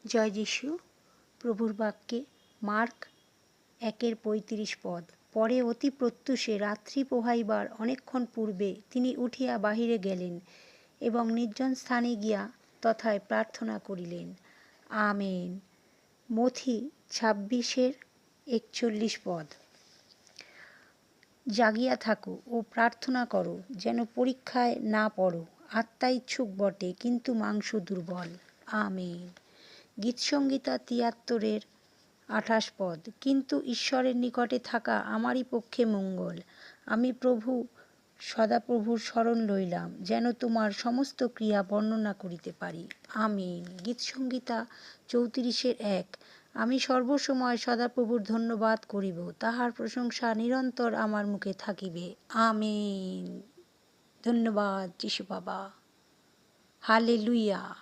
জয় যিশু। প্রভুর বাক্যে মার্ক 1:35 পরে অতি প্রত্যুষে রাত্রি পোহাইবার অনেকক্ষণ পূর্বে তিনি উঠিয়া বাহিরে গেলেন এবং নির্জন স্থানে গিয়া তথায় প্রার্থনা করিলেন। আমেন। মথি 26:41 জাগিয়া থাকো ও প্রার্থনা করো যেন পরীক্ষায় না পড়ো। আত্মা ইচ্ছুক বটে, কিন্তু মাংস দুর্বল। আমেন। গীতসংহিতা 73:28 কিন্তু ঈশ্বরের নিকটে থাকা আমারই পক্ষে মঙ্গল। আমি সদাপ্রভুর শরণ লইলাম, যেন তোমার সমস্ত ক্রিয়া বর্ণনা করিতে পারি। আমেন। গীতসংহিতা 34:1 আমি সর্বসময় সদাপ্রভুর ধন্যবাদ করিব, তাহার প্রশংসা নিরন্তর আমার মুখে থাকিবে। আমেন। ধন্যবাদ যিশু বাবা। হালেলুয়া।